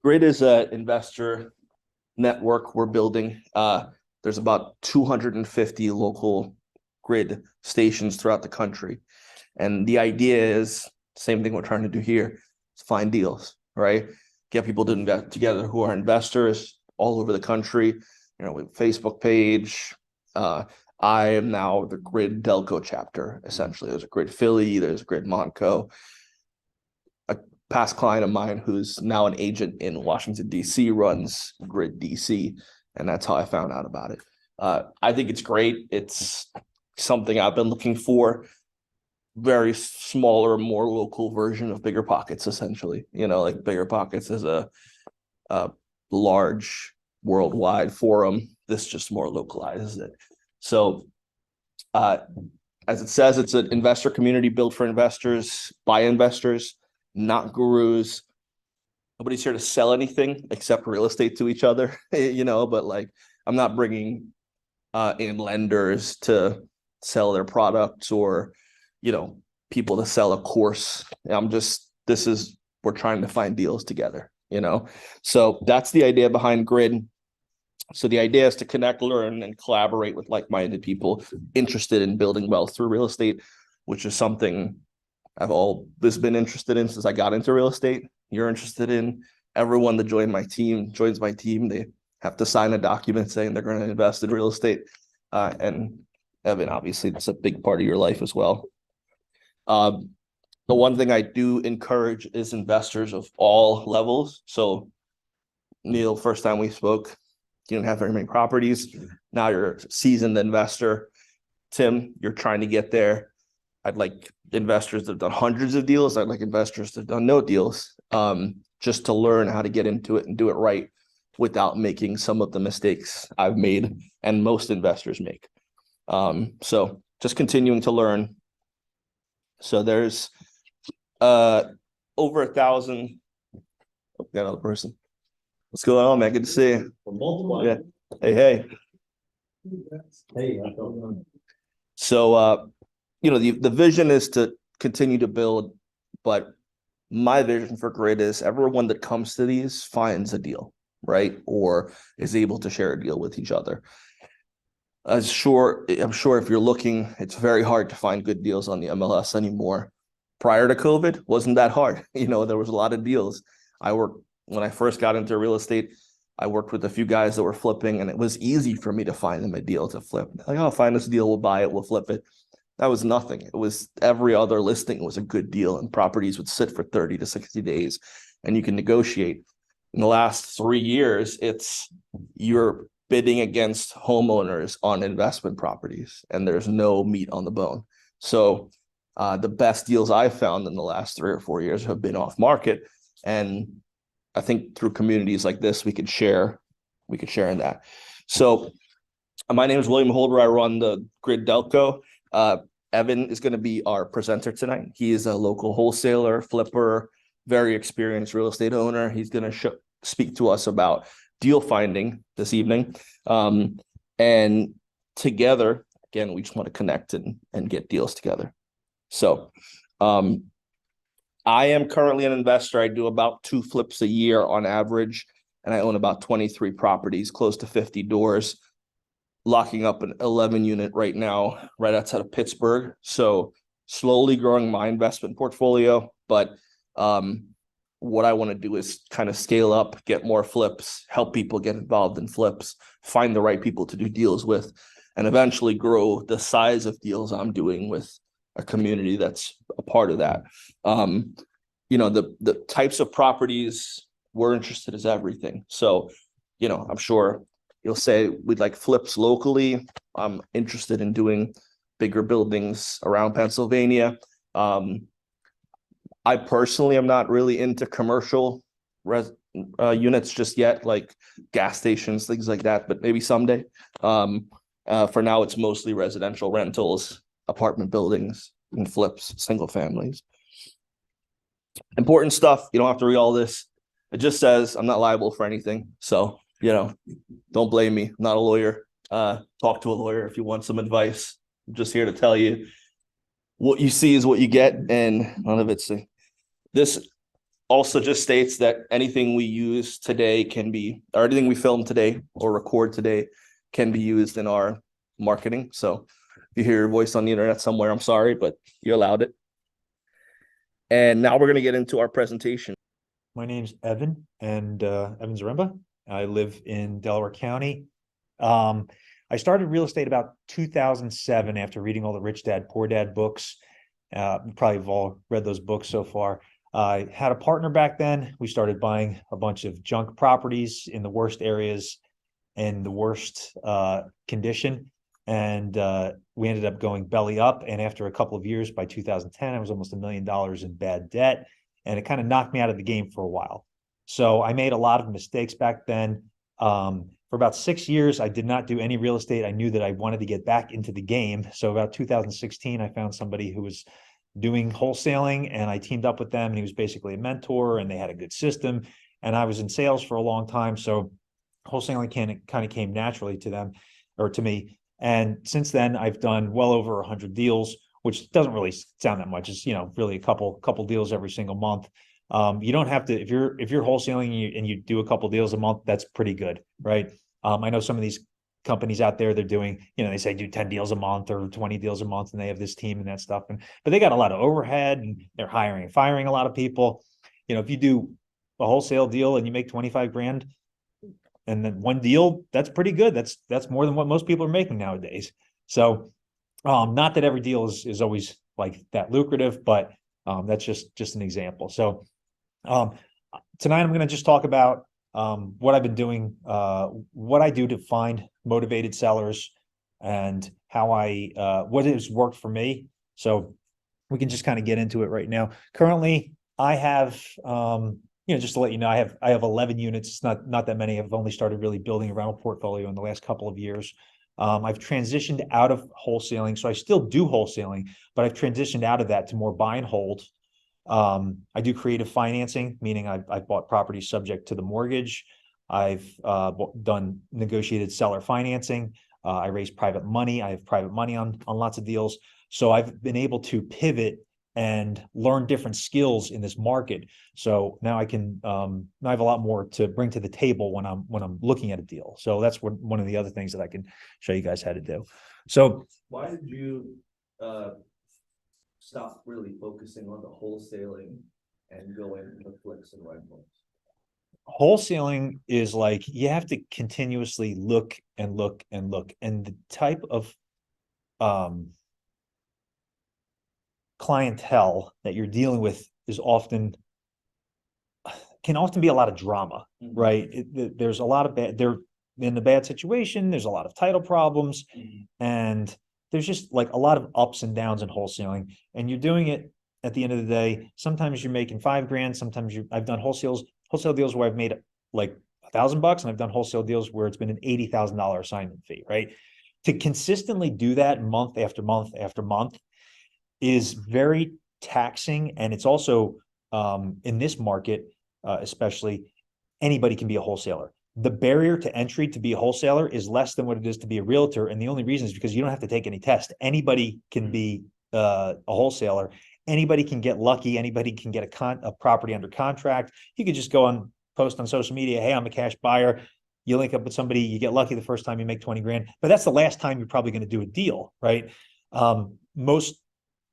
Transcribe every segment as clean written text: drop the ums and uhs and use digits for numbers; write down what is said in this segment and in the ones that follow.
Grid is an investor network we're building. There's about 250 local grid stations throughout the country. And the idea is same thing we're trying to do here, is find deals, right? Get people to invest together who are investors all over the country. With Facebook page. I am now the Grid Delco chapter, essentially. There's a Grid Philly, there's a Grid Montco. A past client of mine who's now an agent in Washington, D.C. runs Grid DC, and that's how I found out about it. I think it's great. It's something I've been looking for. Very smaller, more local version of Bigger Pockets, essentially. Like Bigger Pockets is a large worldwide forum. This just more localizes it. So as it says, it's an investor community built for investors, by investors, not gurus. Nobody's here to sell anything except real estate to each other, but like I'm not bringing in lenders to sell their products or, people to sell a course. We're trying to find deals together, So that's the idea behind Grid. So the idea is to connect, learn, and collaborate with like-minded people interested in building wealth through real estate, which is something I've always been interested in since I got into real estate. You're interested in. Everyone that joins my team, they have to sign a document saying they're going to invest in real estate. And Evan, obviously, that's a big part of your life as well. The one thing I do encourage is investors of all levels. So Neil, first time we spoke, you didn't have very many properties. Now you're a seasoned investor. Tim, you're trying to get there. I'd like investors that have done hundreds of deals. I'd like investors that have done no deals, just to learn how to get into it and do it right without making some of the mistakes I've made and most investors make. So just continuing to learn. So there's over 1,000. Oh, got another person. What's going on, man? Good to see you. Yeah. Hey. Hey. So, the vision is to continue to build, but my vision for Grid is everyone that comes to these finds a deal, right? Or is able to share a deal with each other. I'm sure if you're looking, it's very hard to find good deals on the MLS anymore. Prior to COVID, wasn't that hard. There was a lot of deals. When I first got into real estate, I worked with a few guys that were flipping, and it was easy for me to find them a deal to flip. Like, I'll find this deal, we'll buy it, we'll flip it. That was nothing. It was every other listing was a good deal, and properties would sit for 30 to 60 days, and you can negotiate. In the last 3 years, you're bidding against homeowners on investment properties, and there's no meat on the bone. So the best deals I've found in the last 3 or 4 years have been off market, and I think through communities like this, we could share in that. So my name is William Holder. I run the Grid Delco. Evan is going to be our presenter tonight. He is a local wholesaler, flipper, very experienced real estate owner. He's going to speak to us about deal finding this evening. And together, again, we just want to connect and get deals together. So I am currently an investor. I do about 2 flips a year on average, and I own about 23 properties, close to 50 doors, locking up an 11 unit right now, right outside of Pittsburgh. So slowly growing my investment portfolio, but what I want to do is kind of scale up, get more flips, help people get involved in flips, find the right people to do deals with, and eventually grow the size of deals I'm doing with a community that's a part of that. The types of properties we're interested is everything. So, I'm sure you'll say we'd like flips locally. I'm interested in doing bigger buildings around Pennsylvania. I personally am not really into commercial units just yet, like gas stations, things like that, but maybe someday. For now, it's mostly residential rentals, apartment buildings, and flips, single families. Important stuff. You don't have to read all this. It just says I'm not liable for anything. So, don't blame me. I'm not a lawyer. Talk to a lawyer if you want some advice. I'm just here to tell you what you see is what you get, and none of it's this. also just states that anything we use today or anything we film today or record today can be used in our marketing. So if you hear your voice on the internet somewhere, I'm sorry, but you allowed it. And now we're going to get into our presentation. My name's Evan and Evan Zaremba. I live in Delaware County. I started real estate about 2007 after reading all the Rich Dad, Poor Dad books. You probably have all read those books so far. I had a partner back then. We started buying a bunch of junk properties in the worst areas and the worst condition. And we ended up going belly up. And after a couple of years, by 2010, I was almost $1 million in bad debt. And it kind of knocked me out of the game for a while. So I made a lot of mistakes back then. For about 6 years, I did not do any real estate. I knew that I wanted to get back into the game. So about 2016, I found somebody who was doing wholesaling, and I teamed up with them, and he was basically a mentor, and they had a good system. And I was in sales for a long time. So wholesaling kind of came naturally to them or to me. And since then, I've done well over 100 deals, which doesn't really sound that much. It's, really a couple deals every single month. You don't have to, if you're wholesaling and you do a couple deals a month, that's pretty good, right? I know some of these companies out there, they're doing, they say do 10 deals a month or 20 deals a month, and they have this team and that stuff. But they got a lot of overhead, and they're hiring and firing a lot of people. If you do a wholesale deal and you make 25 grand and then one deal, that's pretty good. That's more than what most people are making nowadays. So not that every deal is always like that lucrative, but that's just an example. So tonight I'm going to just talk about what I've been doing, what I do to find motivated sellers, and how what has worked for me. So we can just kind of get into it right now. Currently, I have, just to let you know, I have 11 units. It's not that many. I've only started really building a rental portfolio in the last couple of years. I've transitioned out of wholesaling, so I still do wholesaling, but I've transitioned out of that to more buy and hold. I do creative financing, meaning I've bought properties subject to the mortgage. I've done negotiated seller financing. I raise private money. I have private money on lots of deals. So I've been able to pivot and learn different skills in this market. So now I can, now I have a lot more to bring to the table when I'm looking at a deal. So that's one of the other things that I can show you guys how to do. So why did you stop really focusing on the wholesaling and go into flips and rentals? Wholesaling is like, you have to continuously look and look and look. And the type of clientele that you're dealing with can often be a lot of drama, right? There's a lot of they're in a bad situation. There's a lot of title problems, and there's just like a lot of ups and downs in wholesaling, and you're doing it at the end of the day. Sometimes you're making $5 grand. Sometimes I've done wholesale deals where I've made like $1,000, and I've done wholesale deals where it's been an $80,000 assignment fee, right? To consistently do that month after month after month is very taxing. And it's also, in this market, especially, anybody can be a wholesaler. The barrier to entry to be a wholesaler is less than what it is to be a realtor. And the only reason is because you don't have to take any test. Anybody can be a wholesaler. Anybody can get lucky. Anybody can get a property under contract. You could just go post on social media, hey, I'm a cash buyer. You link up with somebody, you get lucky the first time, you make 20 grand, but that's the last time you're probably going to do a deal, right? Most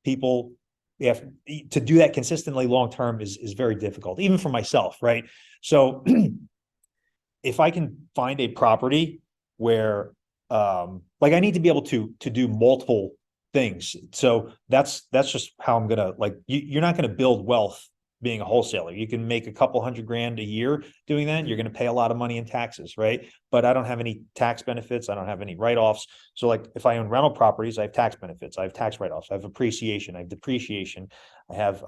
people, to do that consistently long-term is very difficult, even for myself, right? So if I can find a property where, like, I need to be able to do multiple things. So that's just how I'm gonna, like, you're not gonna build wealth being a wholesaler. You can make a couple $100 grand a year doing that. You're going to pay a lot of money in taxes, right? But I don't have any tax benefits. I don't have any write-offs. So like if I own rental properties, I have tax benefits. I have tax write-offs. I have appreciation. I have depreciation. I have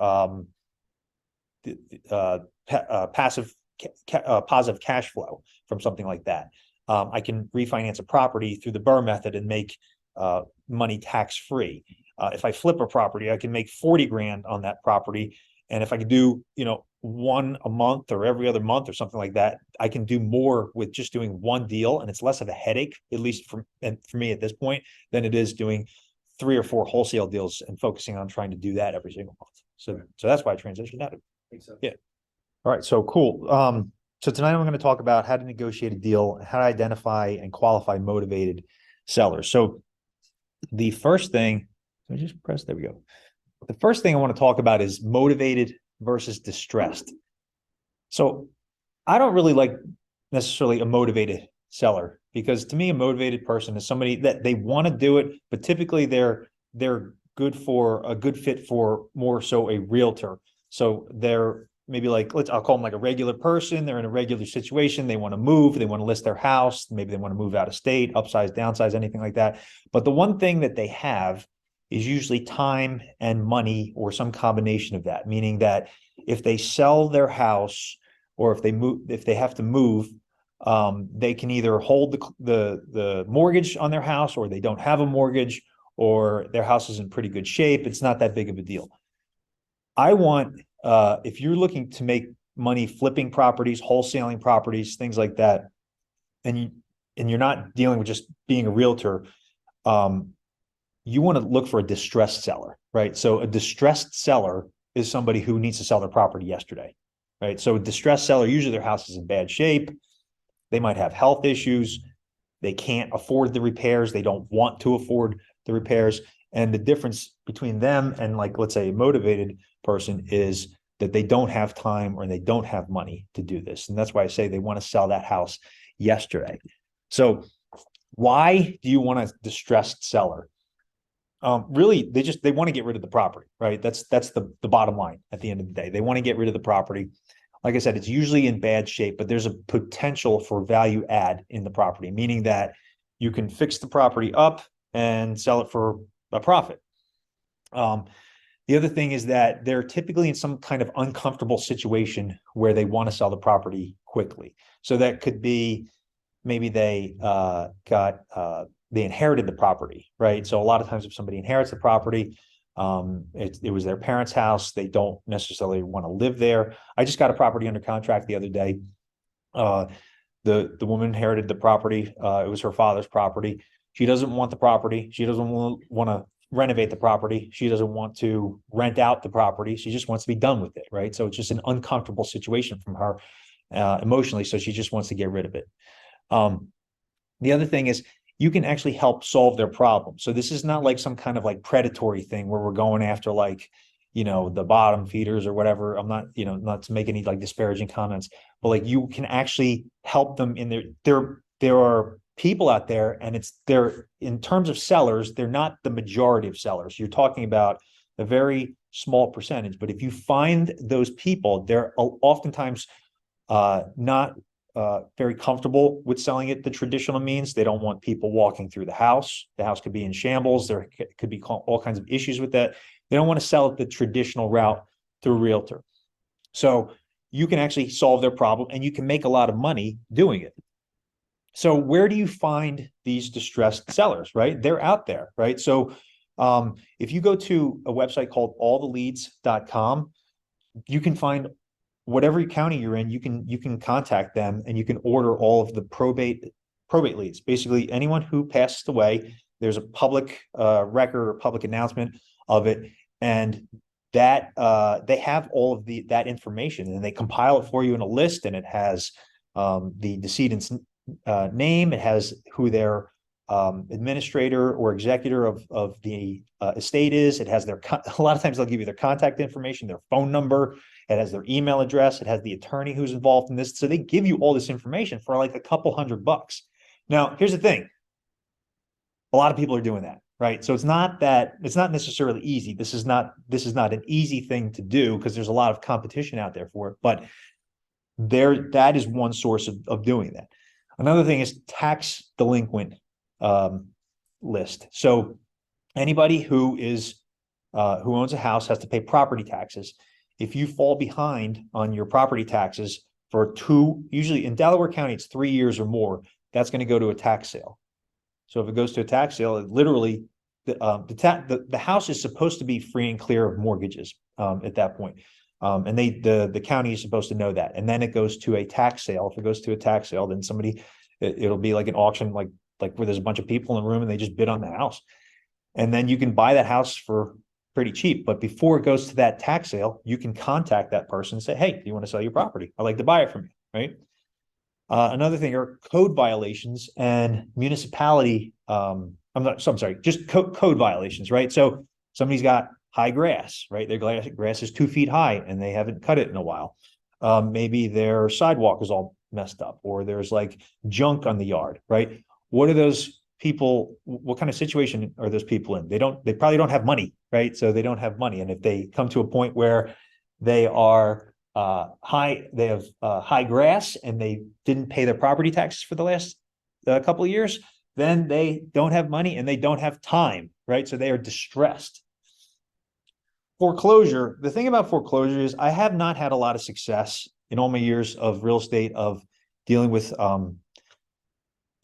positive cash flow from something like that. I can refinance a property through the Burr method and make money tax-free. If I flip a property, I can make 40 grand on that property. And if I could do, one a month or every other month or something like that, I can do more with just doing one deal. And it's less of a headache, at least for me at this point, than it is doing 3 or 4 wholesale deals and focusing on trying to do that every single month. So that's why I transitioned out of it. Makes sense. Yeah. All right, so cool. So tonight I'm going to talk about how to negotiate a deal, how to identify and qualify motivated sellers. So the first thing, so I just press, there we go. The first thing I want to talk about is motivated versus distressed. So I don't really like necessarily a motivated seller, because to me, a motivated person is somebody that they want to do it, but typically they're good for a good fit for more so a realtor. So they're maybe like, I'll call them like a regular person. They're in a regular situation. They want to move, they want to list their house. Maybe they want to move out of state, upsize, downsize, anything like that. But the one thing that they have is usually time and money, or some combination of that, meaning that if they sell their house, or if they move, if they have to move, they can either hold the mortgage on their house, or they don't have a mortgage, or their house is in pretty good shape. It's not that big of a deal. I want, if you're looking to make money flipping properties, wholesaling properties, things like that, and you're not dealing with just being a realtor, you want to look for a distressed seller, right? So a distressed seller is somebody who needs to sell their property yesterday, right? So a distressed seller, usually their house is in bad shape. They might have health issues. They can't afford the repairs. They don't want to afford the repairs. And the difference between them and, like, let's say a motivated person, is that they don't have time or they don't have money to do this. And that's why I say they want to sell that house yesterday. So why do you want a distressed seller? Really, they want to get rid of the property, right? That's the bottom line at the end of the day. They want to get rid of the property. Like I said, it's usually in bad shape, but there's a potential for value add in the property, meaning that you can fix the property up and sell it for a profit. The other thing is that they're typically in some kind of uncomfortable situation where they want to sell the property quickly. So that could be, maybe they they inherited the property, right? So a lot of times if somebody inherits the property, it was their parents' house. They don't necessarily want to live there. I just got a property under contract the other day. The woman inherited the property. It was her father's property. She doesn't want the property. She doesn't want to renovate the property. She doesn't want to rent out the property. She just wants to be done with it, right? So it's just an uncomfortable situation from her emotionally. So she just wants to get rid of it. The other thing is, you can actually help solve their problem. So this is not like some kind of like predatory thing where we're going after, like, the bottom feeders or whatever. I'm not, not to make any like disparaging comments, but like, you can actually help them in there are people out there, and they're, in terms of sellers, they're not the majority of sellers. You're talking about a very small percentage, but if you find those people, they're oftentimes not very comfortable with selling it the traditional means. They don't want people walking through the house. The house could be in shambles. There could be all kinds of issues with that. They don't want to sell it the traditional route through a realtor. So you can actually solve their problem, and you can make a lot of money doing it. So where do you find these distressed sellers, right? They're out there, right? So if you go to a website called alltheleads.com, you can find whatever county you're in. You can contact them, and you can order all of the probate leads. Basically, anyone who passed away, there's a public record or public announcement of it, and that they have all of that information, and they compile it for you in a list, and it has the decedent's name, it has who their administrator or executor of the estate is. It has a lot of times they'll give you their contact information, their phone number. It has their email address. It has the attorney who's involved in this. So they give you all this information for like a couple $100. Now, here's the thing. A lot of people are doing that, right? So it's not necessarily easy. This is not an easy thing to do, because there's a lot of competition out there for it, but that is one source of doing that. Another thing is tax delinquent list. So anybody who owns a house has to pay property taxes. If you fall behind on your property taxes for usually in Delaware County, it's 3 years or more, that's going to go to a tax sale. So if it goes to a tax sale, it literally, the house is supposed to be free and clear of mortgages at that point. And the county is supposed to know that. And then it goes to a tax sale. If it goes to a tax sale, then it'll be like an auction, like where there's a bunch of people in the room and they just bid on the house. And then you can buy that house for pretty cheap. But before it goes to that tax sale, you can contact that person and say, hey, do you want to sell your property? I'd like to buy it from you, right? Another thing are code violations and municipality. I'm sorry, just code violations, right? So somebody's got high grass, right? Their grass is 2 feet high and they haven't cut it in a while. Maybe their sidewalk is all messed up, or there's like junk on the yard, right? What are those people? What kind of situation are those people in? They probably don't have money, right? So they don't have money. And if they come to a point where they are they have high grass and they didn't pay their property taxes for the last couple of years, then they don't have money and they don't have time, right? So they are distressed. Foreclosure. The thing about foreclosure is I have not had a lot of success in all my years of real estate of dealing with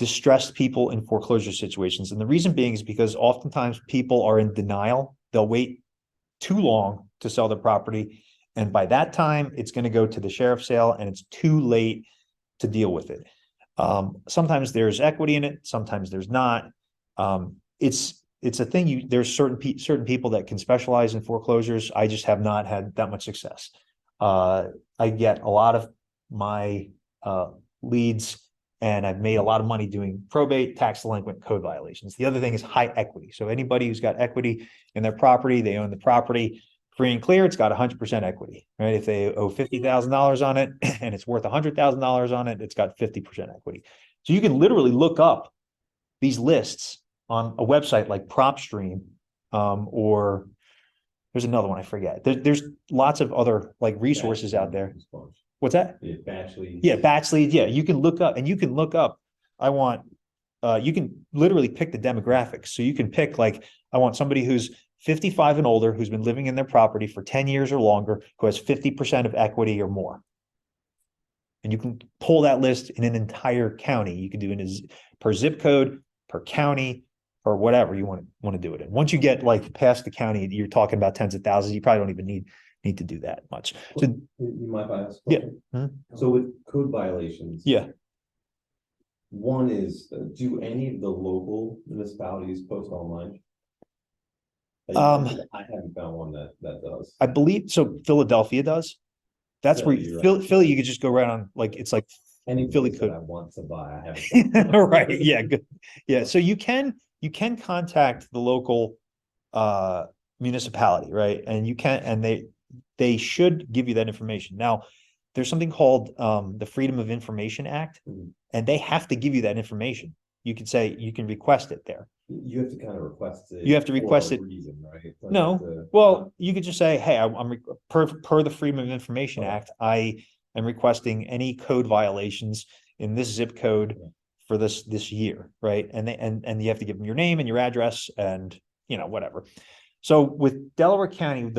distressed people in foreclosure situations. And the reason being is because oftentimes people are in denial. They'll wait too long to sell their property. And by that time, it's going to go to the sheriff's sale and it's too late to deal with it. Sometimes there's equity in it. Sometimes there's not. It's a thing there's certain people that can specialize in foreclosures. I just have not had that much success. I get a lot of my leads and I've made a lot of money doing probate, tax delinquent, code violations. The other thing is high equity. So anybody who's got equity in their property, they own the property free and clear, it's got 100% equity, right? If they owe $50,000 on it and it's worth $100,000 on it, it's got 50% equity. So you can literally look up these lists on a website like PropStream, or there's another one I forget. There's lots of other like resources out there. What's that? Yeah, batch leads. Yeah, batch leads. Yeah, you can look up you can literally pick the demographics. So you can pick like, I want somebody who's 55 and older, who's been living in their property for 10 years or longer, who has 50% of equity or more. And you can pull that list in an entire county. You can do it per zip code, per county, or whatever you want to do it in. Once you get like past the county, you're talking about tens of thousands. You probably don't even need to do that much. So You might buy us. yeah. So with code violations. Yeah. One is, do any of the local municipalities post online? I haven't found one that does. I believe so. Philadelphia does. That's where You're right. Philly, you could just go right on, like it's like Any Philly place that could. I want to buy, I haven't. Right. Yeah. Good. Yeah. So you can contact the local municipality, right? And you can, and they should give you that information. Now, there's something called the Freedom of Information Act, Mhm. and they have to give you that information. You can say you can request it there. You have to kind of request it. You have to request for a it. reason, right? Like No, the- well, you could just say, hey, per the Freedom of Information Okay. Act, I am requesting any code violations in this zip code Yeah. for this year, right? And you have to give them your name and your address and whatever. So with Delaware County,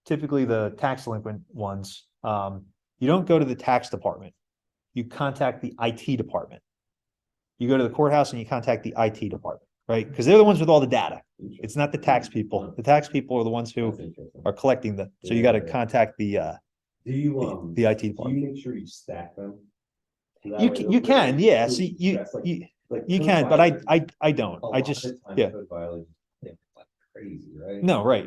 typically the tax delinquent ones, you don't go to the tax department. You contact the IT department. You go to the courthouse and you contact the IT department, right? Because they're the ones with all the data. It's not the tax people. The tax people are the ones who That's interesting. are collecting so you got to Yeah. contact the Do you, the IT do you department. make sure you stack them? So that You way can, they'll you can, really yeah. show So stress, like you code can, but violations, I don't. a I lot just of times yeah. code violations, they're like crazy, right? No, right.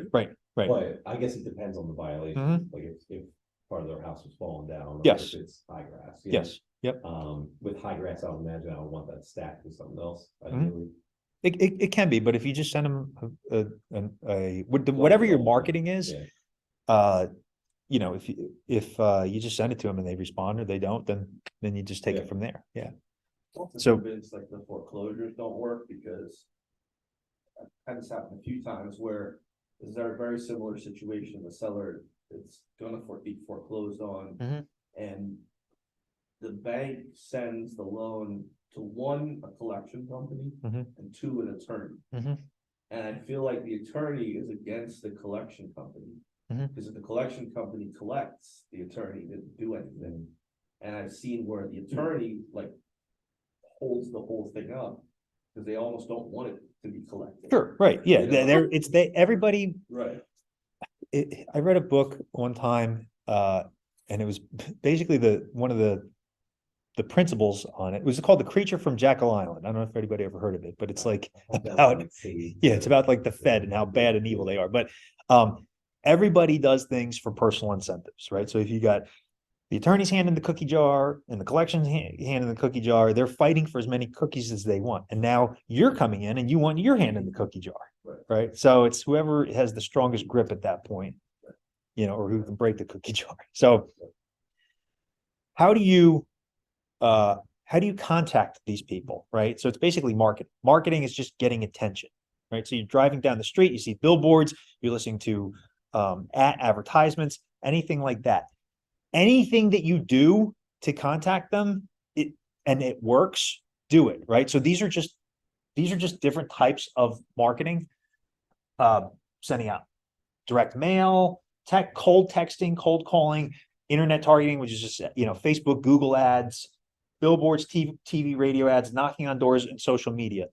But I guess it depends on the violation, Mhm. like if part of their house was falling down. Or Yes. If it's high grass. you know? Yes. Yep. With high grass, I would imagine I would want that stacked with something else, Mhm. ideally. It can be, but if you just send them whatever your marketing is, Yeah. if you just send it to them and they respond or they don't, then you just take Yeah. it from there. Yeah. Also So- convinced like the foreclosures don't work because I've had this happen a few times where is there a very similar situation, the seller is gonna be foreclosed on. Mhm. And the bank sends the loan to one, a collection company, Mhm. and two, an attorney. Mhm. And I feel like the attorney is against the collection company. Mhm. Because if the collection company collects, the attorney didn't do anything. And I've seen where the attorney like holds the whole thing up, because they almost don't want it to be collected. Sure. Right. Yeah. Yeah. Everybody. Right. I read a book one time, and it was basically one of the the principles on it. It was called The Creature from Jekyll Island. I don't know if anybody ever heard of it, but it's like about, yeah, it's about like the Fed and how bad and evil they are. But everybody does things for personal incentives, right? So if you got the attorney's hand in the cookie jar and the collection's hand in the cookie jar, they're fighting for as many cookies as they want. And now you're coming in and you want your hand in the cookie jar, right? So it's whoever has the strongest grip at that point, you know, or who can break the cookie jar. So how do you contact these people, right? So it's basically marketing. Marketing is just getting attention, right? So you're driving down the street, you see billboards, you're listening to advertisements, anything like that. Anything that you do to contact them, and it works, do it, right? So these are just different types of marketing. Sending out direct mail, cold texting, cold calling, internet targeting, which is just, you know, Facebook, Google ads, billboards, TV, radio ads, knocking on doors, and social media.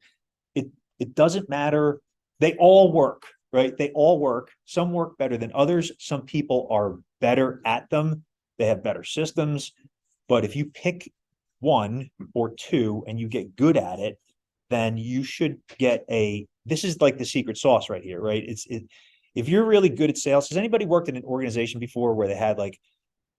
It doesn't matter. They all work, right? They all work. Some work better than others. Some people are better at them. They have better systems. But if you pick one or two and you get good at it, then you should get this is like the secret sauce right here, right? If you're really good at sales, has anybody worked in an organization before where they had like,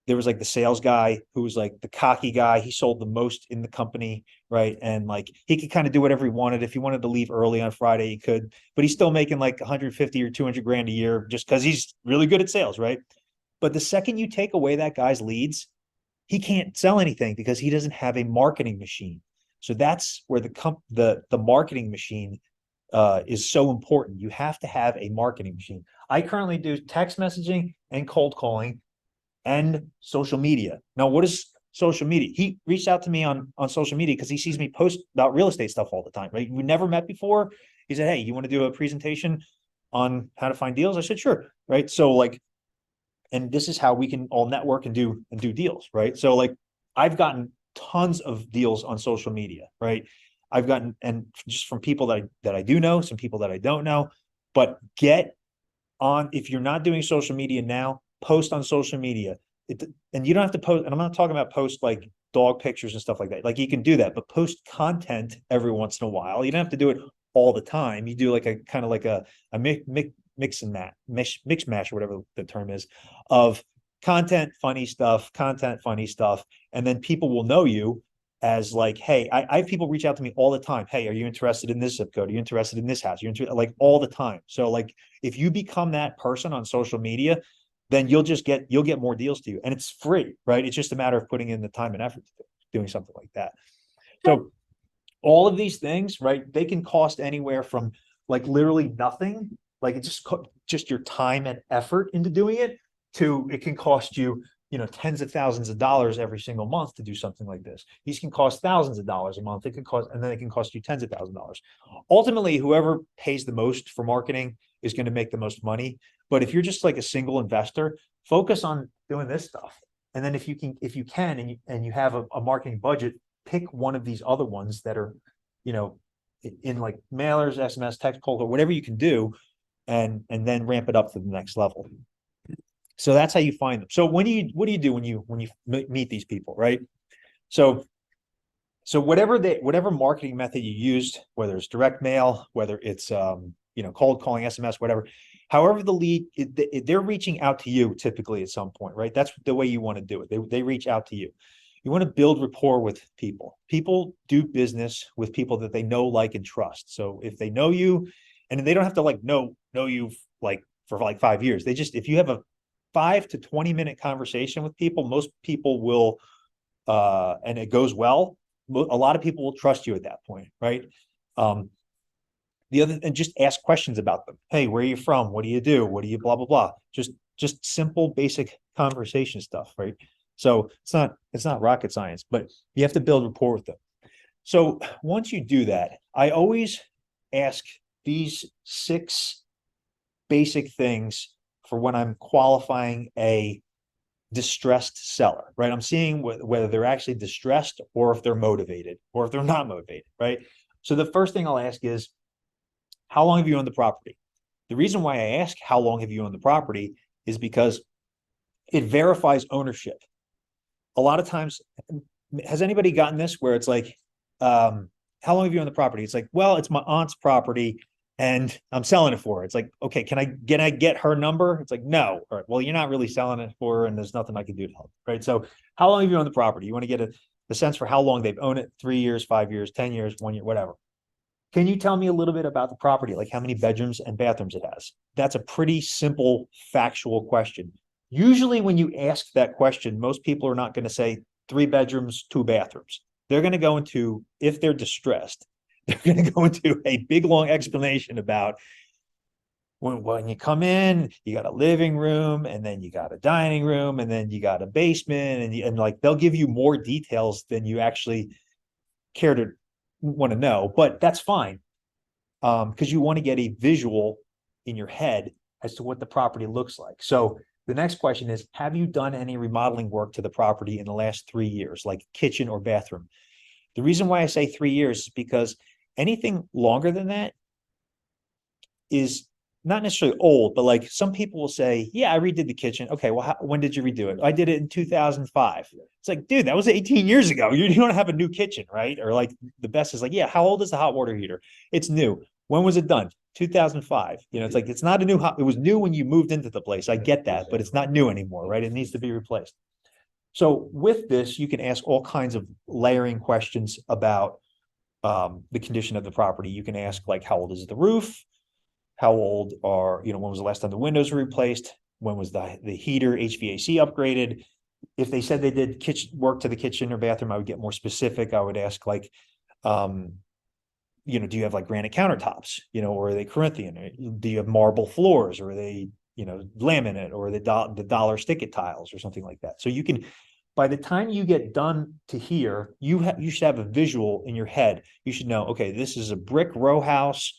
there was like the sales guy who was like the cocky guy. He sold the most in the company, right? And like he could kind of do whatever he wanted. If he wanted to leave early on Friday, he could, but he's still making like 150 or 200 grand a year just because he's really good at sales, right? But the second you take away that guy's leads, he can't sell anything because he doesn't have a marketing machine. So that's where the marketing machine is so important. You have to have a marketing machine. I currently do text messaging and cold calling and social media. Now, what is social media? He reached out to me on social media because he sees me post about real estate stuff all the time, right? We never met before. He said, hey, you want to do a presentation on how to find deals? I said, sure, right? So like, and this is how we can all network and do deals, right? So like, I've gotten tons of deals on social media, right? I've gotten, and just from people that I do know, some people that I don't know, but get on, if you're not doing social media now, post on social media. And you don't have to post, and I'm not talking about post like dog pictures and stuff like that. Like you can do that, but post content every once in a while. You don't have to do it all the time. You do like a kind of like a mix and match, mix mash, or whatever the term is, of content, funny stuff, and then people will know you as like, hey, I have people reach out to me all the time. Hey, are you interested in this zip code? Are you interested in this house? You're interested, like all the time. So like, if you become that person on social media, then you'll get more deals to you, and it's free, right? It's just a matter of putting in the time and effort to doing something like that. So all of these things, right? They can cost anywhere from like literally nothing, like it's just your time and effort into doing it, to it can cost you, you know, tens of thousands of dollars every single month to do something like this. These can cost thousands of dollars a month. It can cost, and then it can cost you tens of thousands of dollars. Ultimately, whoever pays the most for marketing is going to make the most money. But if you're just like a single investor, focus on doing this stuff. And then if you can, and you have a marketing budget, pick one of these other ones that are, you know, in like mailers, SMS, text, cold, or whatever you can do, and then ramp it up to the next level. So that's how you find them. So what do you do when you meet these people, right? So whatever marketing method you used, whether it's direct mail, whether it's you know, cold calling, SMS, whatever, however the lead, they're reaching out to you typically at some point, right? That's the way you want to do it. They reach out to you. You want to build rapport with people. People do business with people that they know, like, and trust. So if they know you, and they don't have to like know you like for like 5 years, they just, if you have a 5 to 20 minute conversation with people, most people will, and it goes well, a lot of people will trust you at that point, right? And just ask questions about them. Hey, where are you from? What do you do? What do you blah, blah, blah. Just simple, basic conversation stuff, right? So it's not rocket science, but you have to build rapport with them. So once you do that, I always ask these 6 basic things for when I'm qualifying a distressed seller, right? I'm seeing whether they're actually distressed, or if they're motivated, or if they're not motivated, right? So the first thing I'll ask is, how long have you owned the property? The reason why I ask how long have you owned the property is because it verifies ownership. A lot of times, has anybody gotten this where it's like, how long have you owned the property? It's like, well, it's my aunt's property and I'm selling it for her. It's like, okay, can I get her number? It's like, no. All right, well, you're not really selling it for her and there's nothing I can do to help, right? So how long have you owned the property? You want to get the sense for how long they've owned it, 3 years, 5 years, 10 years, 1 year, whatever. Can you tell me a little bit about the property, like how many bedrooms and bathrooms it has? That's a pretty simple, factual question. Usually when you ask that question, most people are not going to say 3 bedrooms, 2 bathrooms. They're going to go into, if they're distressed, they're going to go into a big, long explanation about when you come in, you got a living room, and then you got a dining room, and then you got a basement, and like they'll give you more details than you actually care to want to know, but that's fine. Because you want to get a visual in your head as to what the property looks like. So the next question is, have you done any remodeling work to the property in the last 3 years, like kitchen or bathroom? The reason why I say 3 years is because anything longer than that is not necessarily old, but like some people will say, yeah, I redid the kitchen. Okay, well, when did you redo it? I did it in 2005. It's like, dude, that was 18 years ago. You don't have a new kitchen, right? Or like the best is like, yeah, how old is the hot water heater? It's new. When was it done? 2005. It's like, it's not a new hot, it was new when you moved into the place. I get that, but it's not new anymore, right? It needs to be replaced. So with this, you can ask all kinds of layering questions about the condition of the property. You can ask like, how old is the roof? How old are, when was the last time the windows were replaced? When was the heater, HVAC upgraded? If they said they did kitchen work to the kitchen or bathroom, I would get more specific. I would ask like, do you have like granite countertops, or are they Corinthian? Do you have marble floors, or are they, laminate, or the dollar stick-it tiles or something like that? So you can, by the time you get done to here, you should have a visual in your head. You should know, okay, this is a brick row house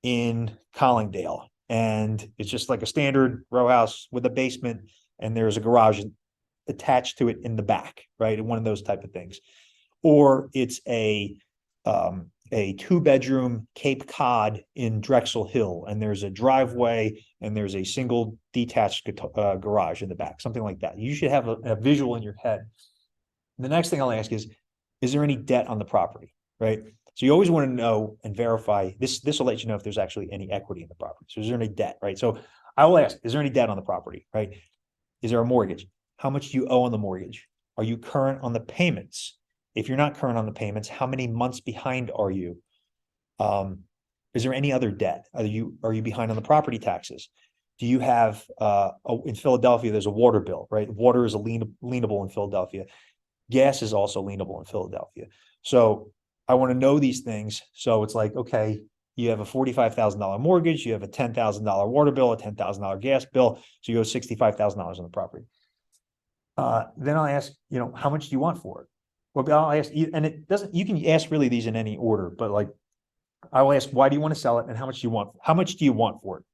in Collingdale, and it's just like a standard row house with a basement, and there's a garage attached to it in the back, right? One of those type of things. Or it's a 2-bedroom Cape Cod in Drexel Hill, and there's a driveway and there's a single detached garage in the back, something like that. You should have a visual in your head. The next thing I'll ask is there any debt on the property, right? So you always want to know and verify this. This will let you know if there's actually any equity in the property. So is there any debt, right? So I will ask, is there any debt on the property, right? Is there a mortgage? How much do you owe on the mortgage? Are you current on the payments? If you're not current on the payments, how many months behind are you? Is there any other debt? Are you behind on the property taxes? Do you have in Philadelphia, there's a water bill, right? Water is lienable in Philadelphia. Gas is also lienable in Philadelphia. So I want to know these things. So it's like, okay, you have a $45,000 mortgage, you have a $10,000 water bill, a $10,000 gas bill. So you owe $65,000 on the property. Then I'll ask, how much do you want for it? Well, I'll ask, and it doesn't, you can ask really these in any order, but like, I will ask, why do you want to sell it? And how much do you want for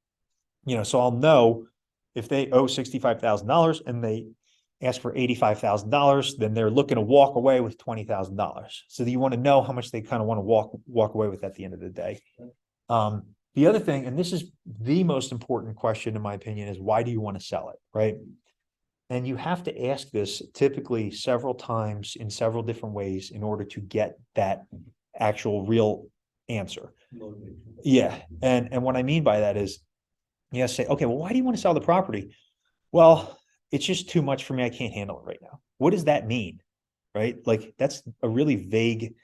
it? So I'll know if they owe $65,000 and they ask for $85,000, then they're looking to walk away with $20,000. So you want to know how much they kind of want to walk away with at the end of the day. The other thing, and this is the most important question in my opinion, is why do you want to sell it, right? And you have to ask this typically several times in several different ways in order to get that actual real answer. Yeah. And what I mean by that is, you say, okay, well, why do you want to sell the property? Well, it's just too much for me. I can't handle it right now. What does that mean? Right? Like that's a really vague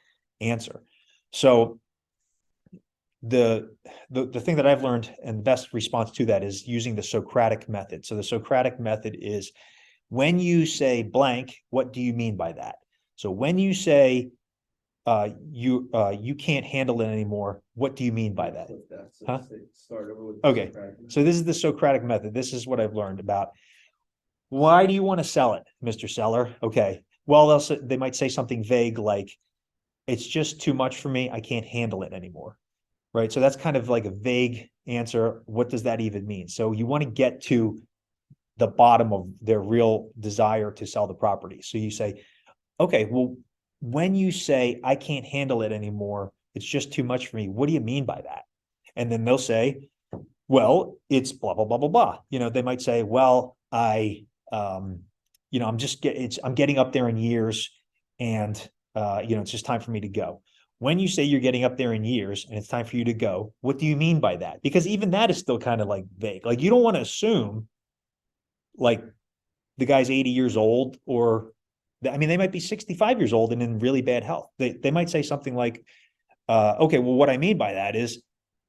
answer. So the thing that I've learned and the best response to that is using the Socratic method. So the Socratic method is when you say blank, what do you mean by that? So when you say you can't handle it anymore, what do you mean by that? Huh? Okay. So this is the Socratic method. This is what I've learned about. Why do you want to sell it, Mr. Seller? Okay. Well, they might say something vague like, it's just too much for me. I can't handle it anymore. Right. So that's kind of like a vague answer. What does that even mean? So you want to get to the bottom of their real desire to sell the property. So you say, okay, well, when you say I can't handle it anymore, it's just too much for me. What do you mean by that? And then they'll say, well, it's blah, blah, blah, blah, blah. They might say, well, I'm getting up there in years and, it's just time for me to go. When you say you're getting up there in years and it's time for you to go, what do you mean by that? Because even that is still kind of like vague. Like, you don't want to assume like the guy's 80 years old, or I mean, they might be 65 years old and in really bad health. They might say something like, okay, well, what I mean by that is,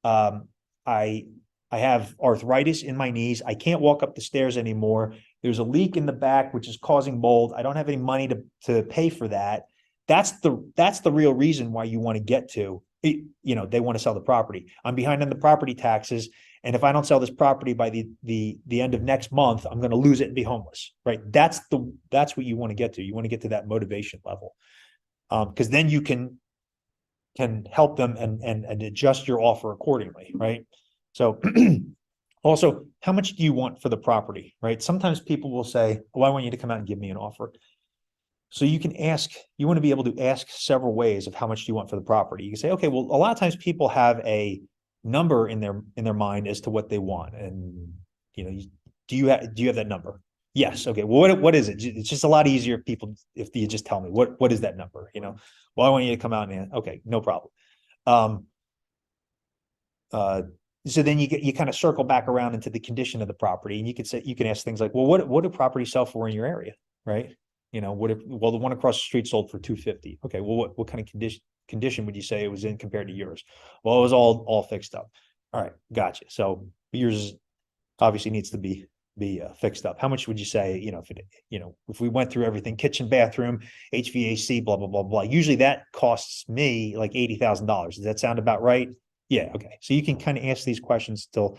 I have arthritis in my knees. I can't walk up the stairs anymore. There's a leak in the back, which is causing mold. I don't have any money to pay for that. That's the real reason why you want to get to it. They want to sell the property. I'm behind on the property taxes. And if I don't sell this property by the end of next month, I'm going to lose it and be homeless, right? That's what you want to get to. You want to get to that motivation level. Because then you can help them and adjust your offer accordingly, right? So also, how much do you want for the property, right? Sometimes people will say, oh, I want you to come out and give me an offer. So you want to be able to ask several ways of how much do you want for the property. You can say, okay, well, a lot of times people have a number in their mind as to what they want. And, do you have that number? Yes. Okay. Well, what is it? It's just a lot easier if you just tell me what is that number, well, I want you to come out and, okay, no problem. So then you kind of circle back around into the condition of the property, and you can ask things like, well, what do properties sell for in your area? Right. The one across the street sold for $250. Okay. Well, what kind of condition would you say it was in compared to yours? Well, it was all fixed up. All right. Gotcha. So yours obviously needs to be fixed up. How much would you say, if we went through everything, kitchen, bathroom, HVAC, blah, blah, blah, blah, usually that costs me like $80,000. Does that sound about right? Yeah. Okay. So you can kind of ask these questions till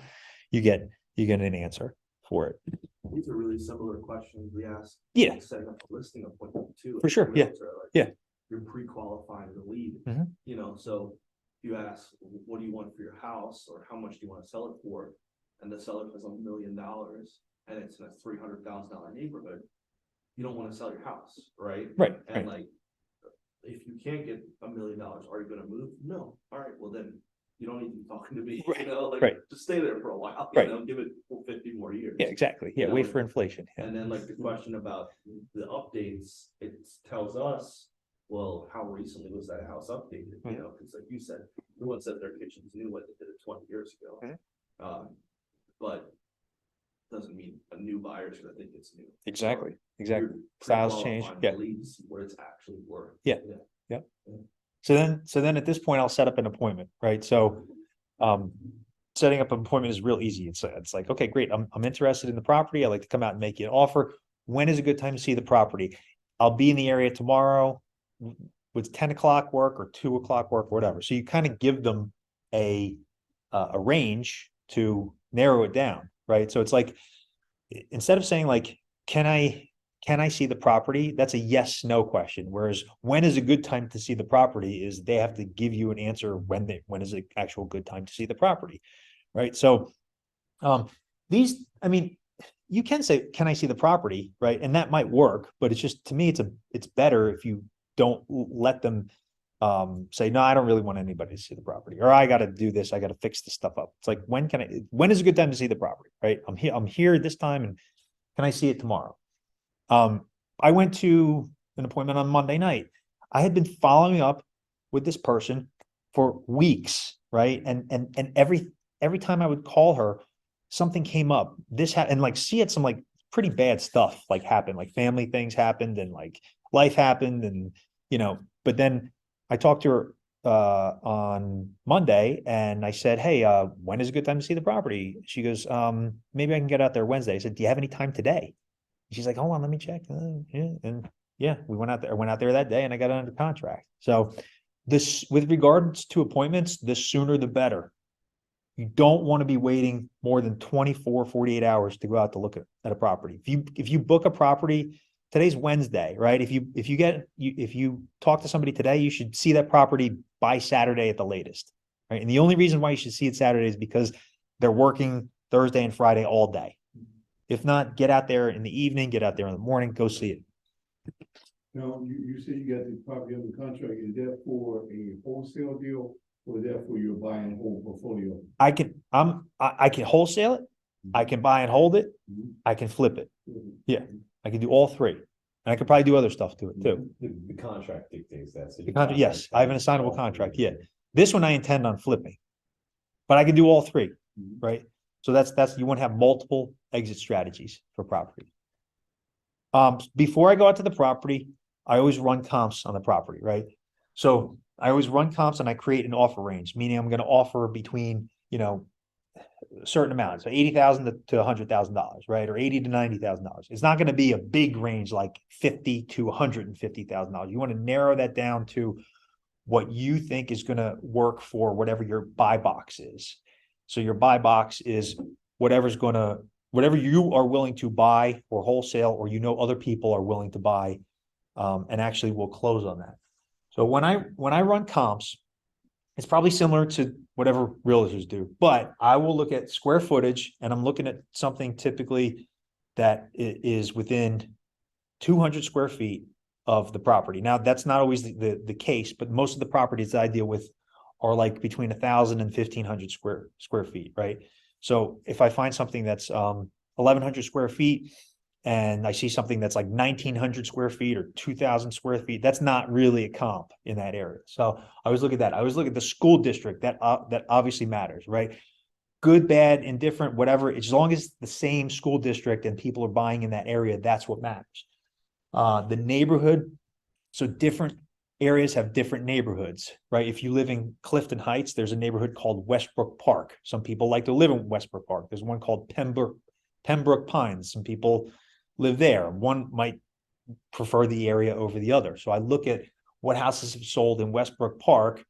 you get an answer for it. These are really similar questions we ask. Yeah. Setting up a listing appointment too. For sure, yeah. Yeah. You're pre-qualifying the lead, Mhm. So you ask, what do you want for your house, or how much do you want to sell it for? And the seller says $1 million, and it's in a $300,000 neighborhood. You don't want to sell your house, right? Right. And Right. like, if you can't get $1 million, are you gonna move? No. All right, well then, you don't need to be talking to me, Right, right. just stay there for a while, Right. give it 50 more years. Yeah, exactly. Yeah. You Wait know, for inflation. Yeah. And then like the question about the updates, it tells us, well, how recently was that house updated? Mhm. Because like you said, no one said their kitchen's new when they did it 20 years ago. Mhm. But doesn't mean a new buyer's gonna think it's new. Exactly. Exactly. You're Styles change. pre-qualifying Yeah. the leads what it's actually worth. Yeah. So then at this point, I'll set up an appointment, right? So, setting up an appointment is real easy. It's like, okay, great. I'm interested in the property. I'd like to come out and make you an offer. When is a good time to see the property? I'll be in the area tomorrow. Would 10 o'clock work or 2 o'clock work or whatever? So you kind of give them a range to narrow it down, right? So it's like, instead of saying like, can I see the property? That's a yes, no question. Whereas when is a good time to see the property is they have to give you an answer when is an actual good time to see the property. Right. So, you can say, can I see the property? Right. And that might work, but it's just, to me, it's better if you don't let them, say, no, I don't really want anybody to see the property, or I got to do this. I got to fix this stuff up. It's like, when is a good time to see the property? Right. I'm here this time, and can I see it tomorrow? I went to an appointment on Monday night. I had been following up with this person for weeks, right? And every time I would call her, something came up. And like, she had some like pretty bad stuff like happen, like family things happened, and like life happened, and but then I talked to her on Monday, and I said, hey, when is a good time to see the property? She goes, maybe I can get out there Wednesday. I said, do you have any time today? She's like, hold on, let me check. Yeah. And yeah, we went out there. I went out there that day, and I got it under contract. So this, with regards to appointments, the sooner the better. You don't want to be waiting more than 24, 48 hours to go out to look at a property. If you book a property, today's Wednesday, right? If you talk to somebody today, you should see that property by Saturday at the latest, right? And the only reason why you should see it Saturday is because they're working Thursday and Friday all day. If not, get out there in the evening, get out there in the morning, go see it. Now, you say you got the property under contract. Is that for a wholesale deal, or is that for your buy and hold portfolio? I can wholesale it, I can buy and hold it, I can flip it. Yeah, I can do all three. And I could probably do other stuff to it too. The contract dictates that. So The your contract, yes, I have an says assignable all three contract, of yeah. them. This one I intend on flipping. But I can do all three, right? So that's, you want to have multiple exit strategies for property. Before I go out to the property, I always run comps on the property, right? So I always run comps and I create an offer range, meaning I'm gonna offer between, a certain amount, so 80,000 to $100,000, right? Or 80 to $90,000. It's not gonna be a big range like 50 to $150,000. You want to narrow that down to what you think is gonna work for whatever your buy box is. So your buy box is whatever you are willing to buy or wholesale, or other people are willing to buy, and actually will close on that. So when I run comps, it's probably similar to whatever realtors do, but I will look at square footage, and I'm looking at something typically that is within 200 square feet of the property. Now, that's not always the case, but most of the properties that I deal with are like between 1,000 and 1,500 square feet, right? So if I find something that's 1,100 square feet, and I see something that's like 1,900 square feet or 2,000 square feet, that's not really a comp in that area. So I always look at that. I always look at the school district. That obviously matters, right? Good, bad, indifferent, whatever. As long as the same school district and people are buying in that area, that's what matters. The neighborhood. So different areas have different neighborhoods, right? If you live in Clifton Heights, there's a neighborhood called Westbrook Park. Some people like to live in Westbrook Park. There's one called Pembroke Pines. Some people live there. One might prefer the area over the other. So I look at what houses have sold in Westbrook Park,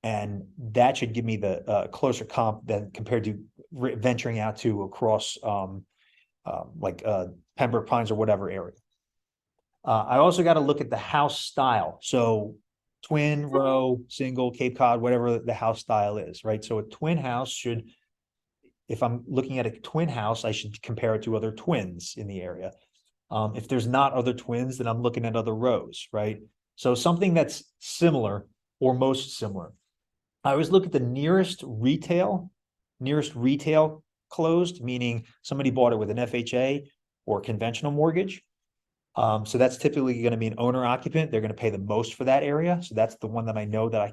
and that should give me the closer comp than compared to venturing out to across Pembroke Pines or whatever area. I also got to look at the house style. So twin, row, single, Cape Cod, whatever the house style is, right? So a twin house should, if I'm looking at a twin house, I should compare it to other twins in the area. If there's not other twins, then I'm looking at other rows, right? So something that's similar or most similar. I always look at the nearest retail closed, meaning somebody bought it with an FHA or conventional mortgage. So that's typically going to be an owner occupant. They're going to pay the most for that area. So that's the one that I know that I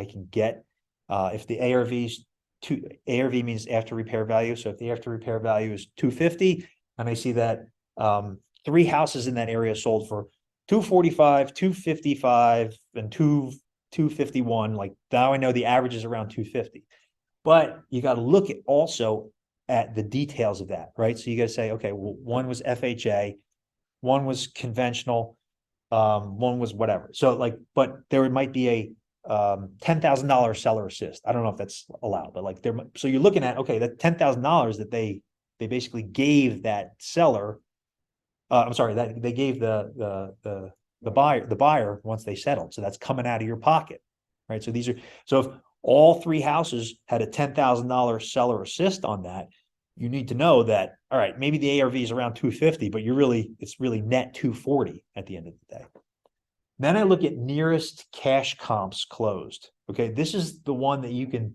can get. If the ARV means after repair value. So if the after repair value is 250, and I see that 3 houses in that area sold for 245, 255, and 251. Like now I know the average is around 250. But you got to look at also at the details of that, right? So you got to say, okay, well, one was FHA, one was conventional, one was whatever. So but there might be a $10,000 seller assist. I don't know if that's allowed, but so you're looking at, okay, that $10,000 that they basically gave that seller. I'm sorry, that they gave the buyer once they settled. So that's coming out of your pocket, right? So if all 3 houses had a $10,000 seller assist on that, you need to know that, all right, maybe the ARV is around 250, but it's really net 240 at the end of the day. Then I look at nearest cash comps closed. Okay, this is the one that you can,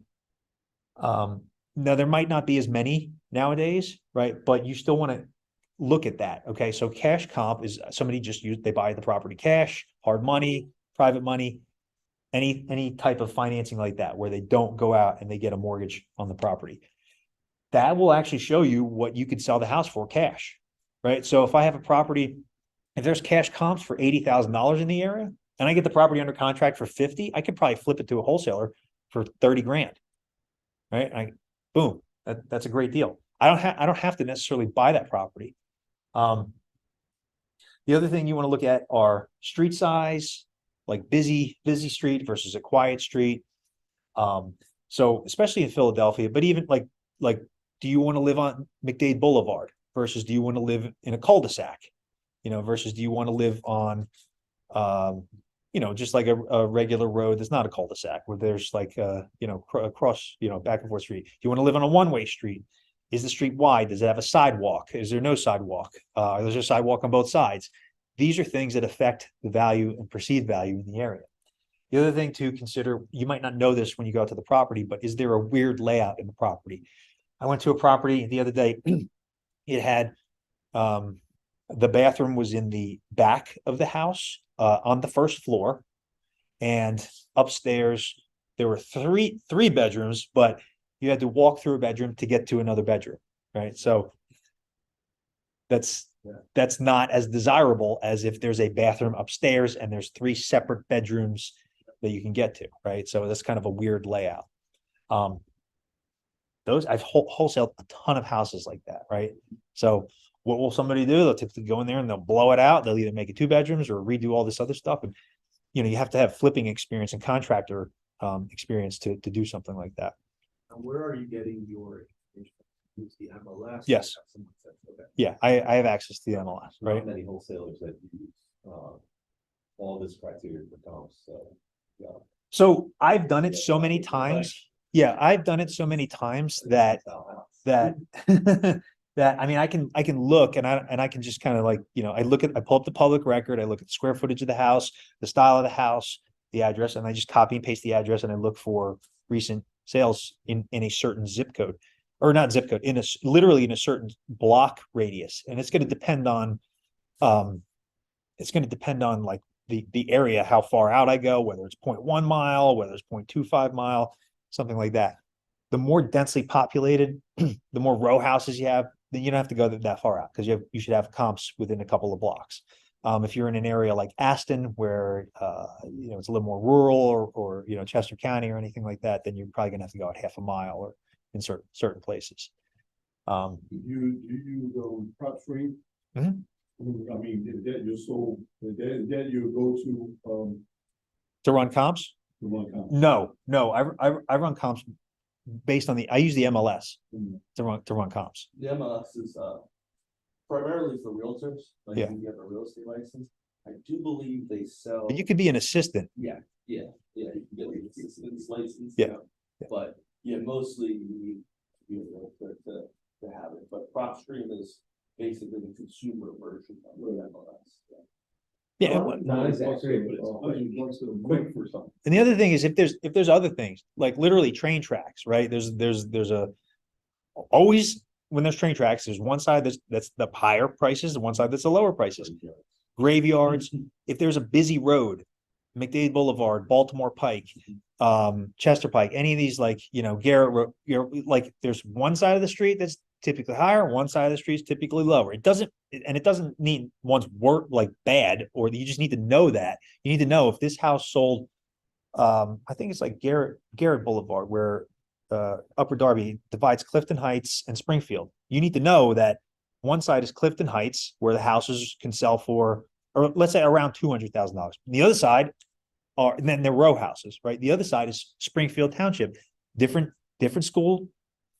now there might not be as many nowadays, right? But you still want to look at that. Okay, so cash comp is somebody they buy the property cash, hard money, private money, any type of financing like that, where they don't go out and they get a mortgage on the property. That will actually show you what you could sell the house for cash, right? So if I have a property, if there's cash comps for $80,000 in the area, and I get the property under contract for 50, I could probably flip it to a wholesaler for 30 grand, right? Boom, that's a great deal. I don't have to necessarily buy that property. The other thing you want to look at are street size, like busy street versus a quiet street. So especially in Philadelphia, but even like, do you want to live on McDade Boulevard versus do you want to live in a cul-de-sac, versus do you want to live on, just like a regular road that's not a cul-de-sac where there's across, back and forth street. Do you want to live on a one-way street? Is the street wide? Does it have a sidewalk? Is there no sidewalk? Is there a sidewalk on both sides? These are things that affect the value and perceived value in the area. The other thing to consider, you might not know this when you go out to the property, but is there a weird layout in the property? I went to a property the other day. It had The bathroom was in the back of the house, on the first floor. And upstairs, there were three bedrooms, but you had to walk through a bedroom to get to another bedroom, right? So that's not as desirable as if there's a bathroom upstairs and there's three separate bedrooms that you can get to, right? So that's kind of a weird layout. Those I've wholesaled a ton of houses like that, right? So what will somebody do? They'll typically go in there and they'll blow it out. They'll either make it 2 bedrooms or redo all this other stuff. And you have to have flipping experience and contractor experience to do something like that. And where are you getting your information? Use the MLS? Yes. Okay. Yeah, I have access to the MLS, Not right? many wholesalers that use, all this criteria for comps, so, yeah. So I've done it so many times. Yeah, I've done it so many times that that I mean, I can look and I can just kind of like, I pull up the public record, I look at the square footage of the house, the style of the house, the address, and I just copy and paste the address and I look for recent sales in a certain zip code. Or not zip code, literally in a certain block radius. And it's going to depend on like the area, how far out I go, whether it's 0.1 mile, whether it's 0.25 mile, something like that. The more densely populated, the more row houses you have, then you don't have to go that far out because you should have comps within a couple of blocks. If you're in an area like Aston, where it's a little more rural, or Chester County or anything like that, then you're probably gonna have to go out half a mile or in certain places. You prop stream? Mhm. I mean, is that your sole, is that your go-to, To run comps? the one comp? No, I run comps based on I use the MLS Mm. to run comps. The MLS is primarily for realtors, like Yeah. if you have a real estate license. I do believe they sell. But you could be an assistant. Yeah, you can get like a citizen's license. Yeah. But yeah, mostly you need to be a realtor to have it, but PropStream is basically the consumer version of the MLS. Yeah. Not exactly, but it's $100 quick for something. And the other thing is if there's other things, like literally train tracks, right? There's always when there's train tracks, there's one side that's the higher prices, and one side that's the lower prices. Graveyards, if there's a busy road, McDade Boulevard, Baltimore Pike, Chester Pike, any of these Garrett Road, like there's one side of the street that's typically higher, one side of the street is typically lower. It doesn't mean one's work like bad, or you just need to know that. You need to know if this house sold, I think it's like Garrett Boulevard, where Upper Darby divides Clifton Heights and Springfield. You need to know that one side is Clifton Heights, where the houses can sell for, or let's say around $200,000. The other side and then they're row houses, right? The other side is Springfield Township, different school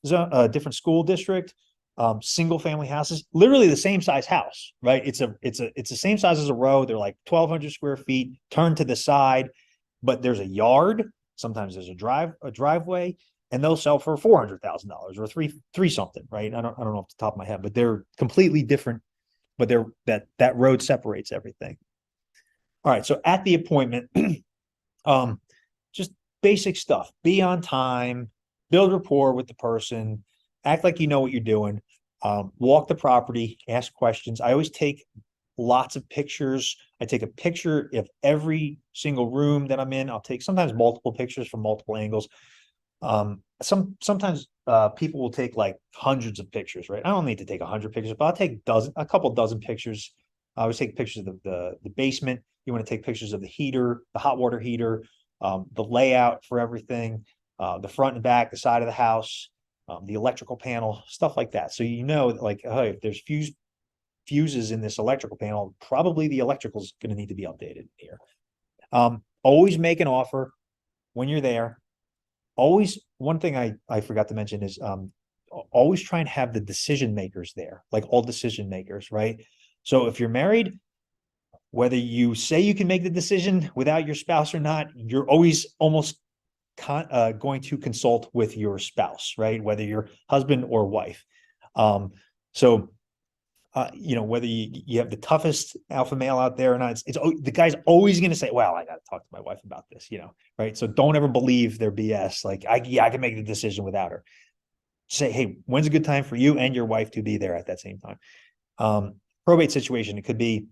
zone, different school district, single family houses, literally the same size house, right? It's the same size as a row. They're like 1,200 square feet, turned to the side, but there's a yard. Sometimes there's a driveway, and they'll sell for $400,000 or three something, right? I don't know off the top of my head, but they're completely different. But that road separates everything. All right, so at the appointment, just basic stuff. Be on time, build rapport with the person, act like you know what you're doing, walk the property, ask questions. I always take lots of pictures. I take a picture of every single room that I'm in. I'll take sometimes multiple pictures from multiple angles. Sometimes people will take like hundreds of pictures, right? I don't need to take 100 pictures, but I'll take a couple dozen pictures. I always take pictures of the basement. You want to take pictures of the heater, the hot water heater, the layout for everything, the front and back, the side of the house, the electrical panel, stuff like that. So like, hey, if there's fuses in this electrical panel, probably the electrical is going to need to be updated here. Always make an offer when you're there. Always, one thing I forgot to mention is always try and have the decision makers there, like all decision makers, right? So if you're married, whether you say you can make the decision without your spouse or not, you're always almost going to consult with your spouse, right? Whether you're husband or wife. Whether you have the toughest alpha male out there or not, it's the guy's always going to say, well, I got to talk to my wife about this, right? So don't ever believe their BS. Like, I can make the decision without her. Say, hey, when's a good time for you and your wife to be there at that same time? probate situation, it could be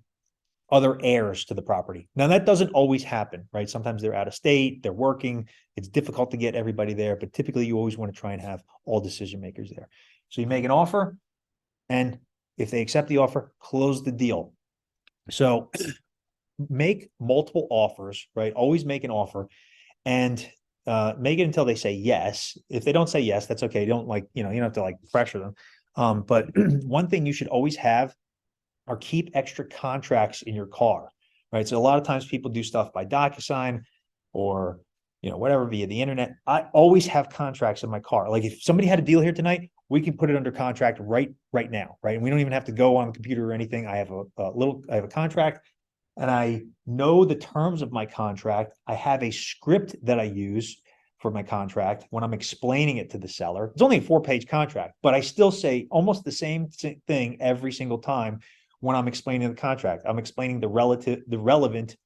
other heirs to the property. Now, that doesn't always happen, right? Sometimes they're out of state, they're working, it's difficult to get everybody there, but typically you always want to try and have all decision makers there. So you make an offer, and if they accept the offer, close the deal. So make multiple offers, right? Always make an offer, and make it until they say yes. If they don't say yes, that's okay. Don't you don't have to pressure them. But one thing you should always have or keep extra contracts in your car, right? So a lot of times people do stuff by DocuSign or, whatever via the internet. I always have contracts in my car. Like if somebody had a deal here tonight, we can put it under contract right now, right? And we don't even have to go on the computer or anything. I have a contract, and I know the terms of my contract. I have a script that I use for my contract when I'm explaining it to the seller. It's only a 4-page contract, but I still say almost the same thing every single time. When I'm explaining the contract, I'm explaining the relevant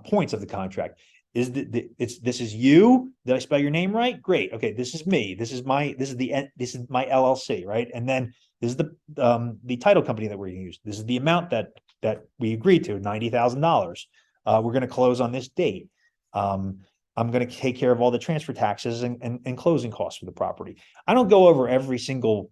points of the contract. This is you. Did I spell your name right? Great. Okay, this is me. This is my LLC, right? And then this is the title company that we're going to use. This is the amount that we agreed to, $90,000. We're going to close on this date. I'm going to take care of all the transfer taxes and closing costs for the property. I don't go over every single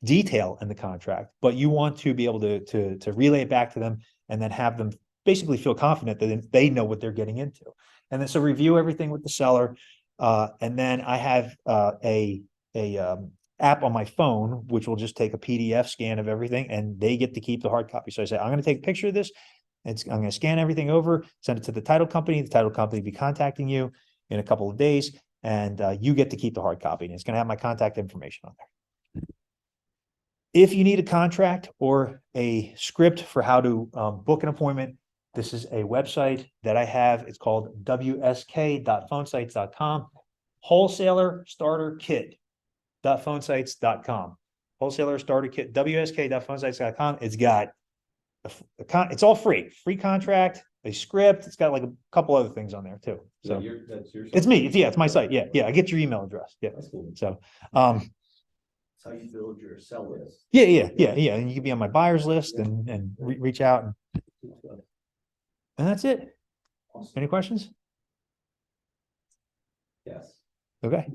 detail in the contract, but you want to be able to relay it back to them and then have them basically feel confident that they know what they're getting into. And then so review everything with the seller. And then I have a app on my phone, which will just take a PDF scan of everything, and they get to keep the hard copy. So I say, I'm going to take a picture of this. I'm going to scan everything over, send it to the title company. The title company will be contacting you in a couple of days, and you get to keep the hard copy. And it's going to have my contact information on there. If you need a contract or a script for how to book an appointment, this is a website that I have. It's called wsk.phonesites.com. Wholesaler Starter Kit.phonesites.com. Wholesaler Starter Kit, wsk.phonesites.com. It's got it's all free contract, a script. It's got like a couple other things on there too. So that's your. it's me. It's my site. Yeah. I get your email address. Yeah. That's cool. So, That's how you build your sell list. yeah. And you can be on my buyers list and reach out, and that's it. Awesome. Any questions? Yes. Okay.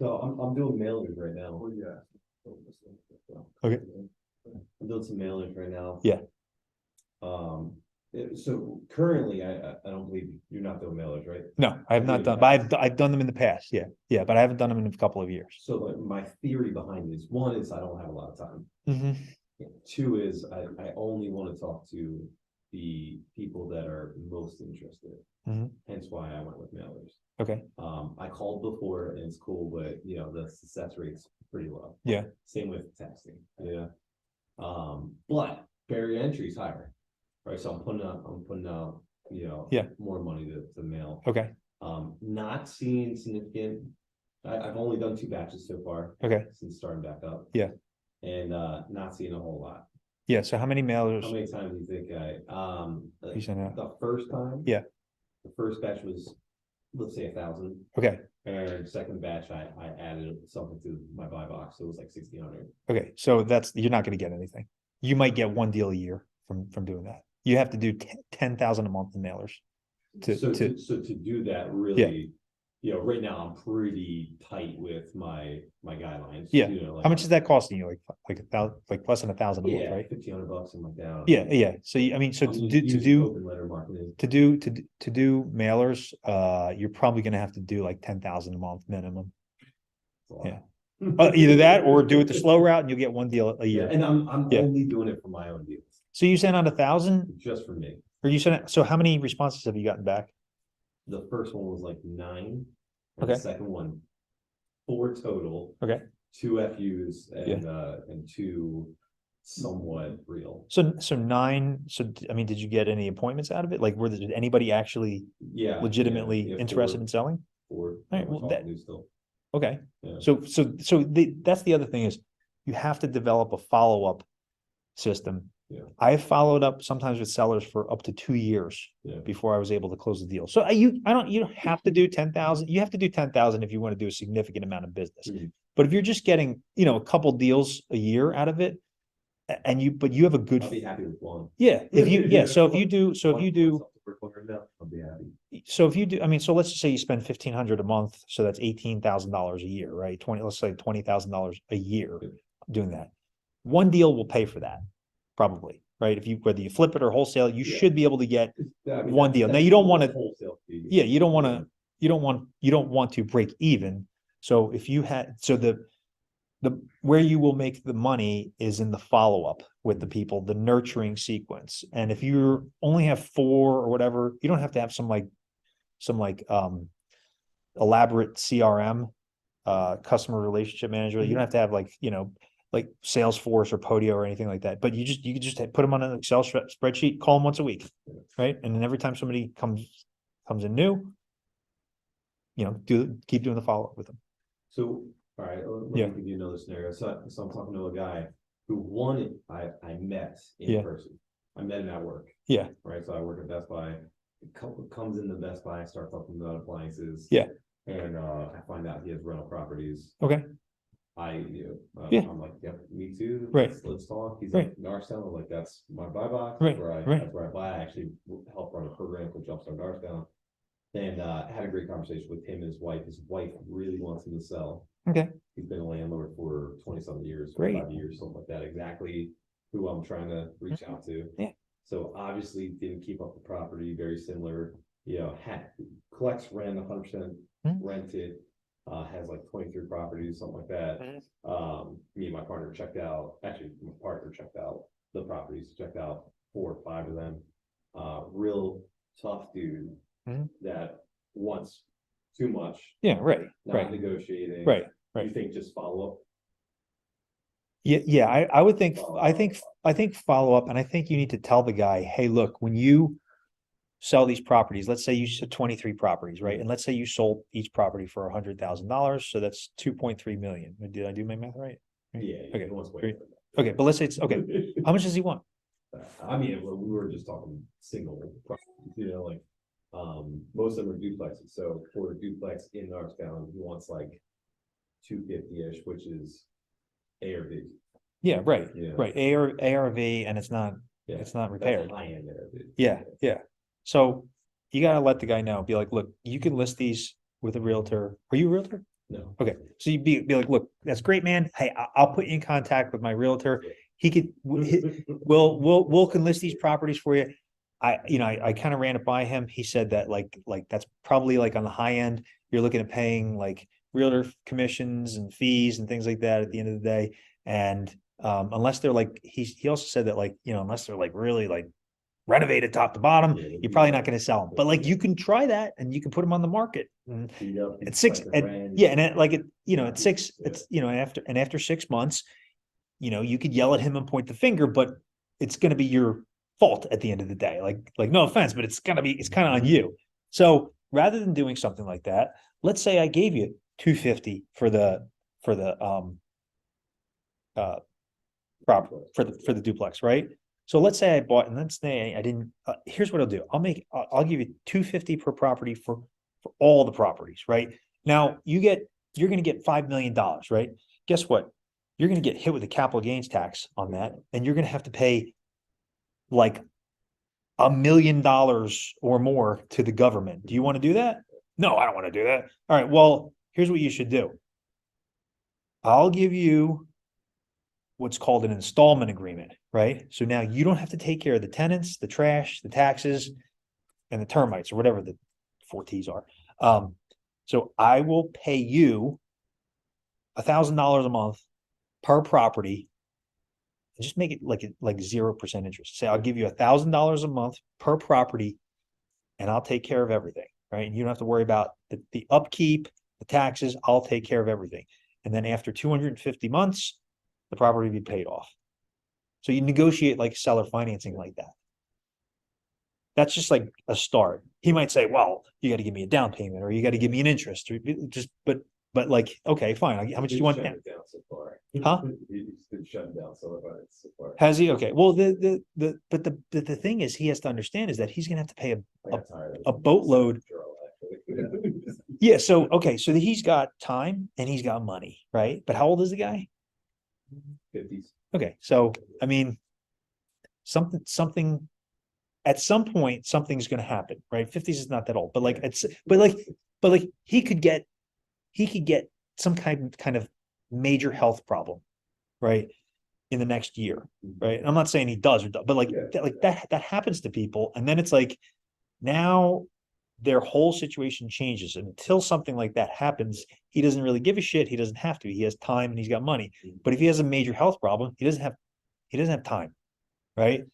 So I'm doing mailers right now. Oh, yeah. Okay. I'm doing some mailers right now. Yeah. So currently, I don't believe you're not doing mailers, right? No, I have not done, but I've done them in the past. Yeah, but I haven't done them in a couple of years. So like, my theory behind this, one is I don't have a lot of time. Mm-hmm. Two is I only want to talk to the people that are most interested. Mhm. Hence why I went with mailers. Okay. I called before and it's cool, but the success rate's pretty low. Yeah. Same with texting. Yeah. But barrier entry is higher, right? So I'm putting out, Yeah. more money to mail. Okay. Not seeing significant. I've only done 2 batches so far. Okay. Since starting back up. Yeah. And not seeing a whole lot. Yeah. So how many mailers How many times do you think you sent out? the first time? Yeah. The first batch was, let's say 1,000. Okay. And second batch, I added something to my buy box, so it was like 1,600. Okay. So you're not going to get anything. You might get one deal a year from doing that. You have to do 10,000 a month in mailers. So to do that, really, right now I'm pretty tight with my guidelines. Yeah. Like, How much is that costing you? Like less than 1,000 a month, Yeah, right? $1,500 something like that. Yeah. So so I'm to using do open letter marketing. to do mailers, you're probably going to have to do like 10,000 a month minimum. It's a lot. Yeah. Either that or do it the slow route and you'll get one deal a Yeah, year. and I'm Yeah. only doing it for my own deals, So you sent out 1,000, just for me. or you sent, so how many responses have you gotten back? The first one was like 9. And Okay. the second one, 4 total. Okay. 2 FUs and 2 somewhat real. So 9. So I mean, did you get any appointments out of it? Like, did anybody actually Yeah. legitimately yeah, interested in selling? 4. right, We're well, talking new still. Okay. Yeah. So that's the other thing is you have to develop a follow-up system. Yeah. I've followed up sometimes with sellers for up to 2 years Yeah. before I was able to close the deal. So you don't have to do 10,000. You have to do 10,000 if you want to do a significant amount of business. Mhm. But if you're just getting, a couple deals a year out of it, And but you have a good, I'll be happy with one. yeah, so if you do, One for $400, I'll be happy. so if you do, I mean, so let's just say you spend 1,500 a month, so that's $18,000 a year, right? Let's say $20,000 a year doing that. One deal will pay for that, probably, right? If you, whether you flip it or wholesale, you Yeah. should be able to get, I mean, One deal. Now, that's you don't the wanna- wholesale fee. yeah, you don't want to break even. So if you had, so where you will make the money is in the follow-up with the people, the nurturing sequence. And if you only have 4 or whatever, you don't have to have some elaborate CRM, customer relationship manager. You don't have to have like Salesforce or Podio or anything like that, but you can just put them on an Excel spreadsheet, call them once a week, right? And then every time somebody comes in new, keep doing the follow-up with them. So, all right, let Yeah. me give you another scenario. So I'm talking to a guy who I met Yeah. in person. I met him at work. Yeah. Right, so I work at Best Buy. Comes into Best Buy, start talking about appliances. Yeah. And I find out he has rental properties. Okay. Yeah. I'm like, yep, me too. Right. Let's talk. He's Right. like, Norristown. I'm like, that's my buy box. Right, right. That's where I buy. I actually help run a program for Jumpstart Norristown. And had a great conversation with him and his wife. His wife really wants him to sell. Okay. He's been a landlord for 20-something years, Great. 25 years, something like that. Exactly who I'm trying to reach out to. Yeah. So obviously didn't keep up the property, very similar, collects rent 100% Mhm. rented, has like 23 properties, something like that. Me and my partner checked out, actually my partner checked out the properties, checked out 4 or 5 of them. Real tough dude Mhm. that wants too much, Yeah, right, not right, negotiating. right. You think just follow up? Yeah, I would think, I think follow up, and I think you need to tell the guy, hey, look, when you sell these properties, let's say you said 23 properties, right? And let's say you sold each property for $100,000, so that's 2.3 million. Did I do my math right? Yeah. Okay, he wants way great. more than that. Okay, but let's say it's, okay, how much does he want? I mean, we were just talking single properties, most of them are duplexes, so for a duplex in Norristown, he wants like 250-ish, which is ARV. Yeah, right, Yeah. right, ARV, and it's not Yeah, It's not that's repaired. high-end ARV. Yeah. So you gotta let the guy know, be like, look, you can list these with a realtor. Are you a realtor? No. Okay, so you'd be like, look, that's great, man. Hey, I'll put you in contact with my realtor. He could, we'll can list these properties for you. I kind of ran it by him. He said that like that's probably like on the high end. You're looking at paying like realtor commissions and fees and things like that at the end of the day. And unless they're like, he also said that like, unless they're like really like renovated top to bottom, Yeah, you're probably not going to sell them. But like you can try that and you can put them on the market. And at 6, at 6, it's after 6 months, you could yell at him and point the finger, but it's going to be your fault at the end of the day. Like no offense, but it's kind of on you. So rather than doing something like that, let's say I gave you 250 for the duplex, right? So let's say I bought, and let's say I didn't, here's what I'll do. I'll give you 250 per property for all the properties, right? Now you're going to get $5 million, right? Guess what? You're going to get hit with a capital gains tax on that. And you're going to have to pay like $1 million or more to the government. Do you want to do that? No, I don't want to do that. All right. Well, here's what you should do. I'll give you what's called an installment agreement, right? So now you don't have to take care of the tenants, the trash, the taxes, and the termites, or whatever the 4 T's are. So I will pay you $1,000 a month per property, and just make it like 0% interest. Say I'll give you $1,000 a month per property, and I'll take care of everything, right? And you don't have to worry about the upkeep, the taxes. I'll take care of everything. And then after 250 months, the property will be paid off. So you negotiate like seller financing like that. That's just like a start. He might say, well, you got to give me a down payment, or you got to give me an interest, or just, but like, okay, fine. How much do you want? Shut it down so far. Huh? He's been shut down so far. Has he? Okay. Well, the thing is, he has to understand is that he's going to have to pay a boatload. Yeah. So, okay. So he's got time and he's got money, right? But how old is the guy? 50s. Okay, so, I mean, something, at some point, something's gonna happen, right? Fifties is not that old, but like, but like, he could get some kind of major health problem, right? In the next year, right? And I'm not saying he does or does, but like, that happens to people, and then it's like, now their whole situation changes, and until something like that happens, he doesn't really give a shit, he doesn't have to, he has time and he's got money. But if he has a major health problem, he doesn't have time, right?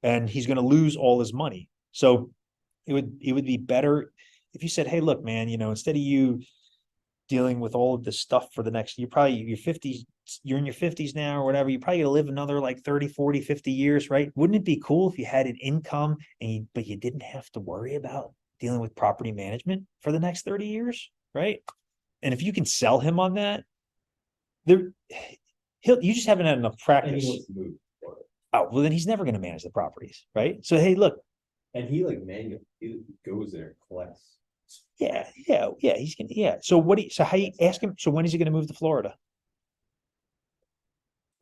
And he's gonna lose all his money. So it would be better if you said, hey, look, man, instead of you dealing with all of this stuff for the next, you're 50, you're in your 50s now or whatever, you're probably gonna live another like 30, 40, 50 years, right? Wouldn't it be cool if you had an income but you didn't have to worry about dealing with property management for the next 30 years, right? And if you can sell him on that, you just haven't had enough And practice. he wants to move. Oh, well, then he's never gonna manage the properties, right? So, hey, look, And he like he goes there, and collects. yeah, he's gonna, yeah. So how you ask him, so when is he gonna move to Florida?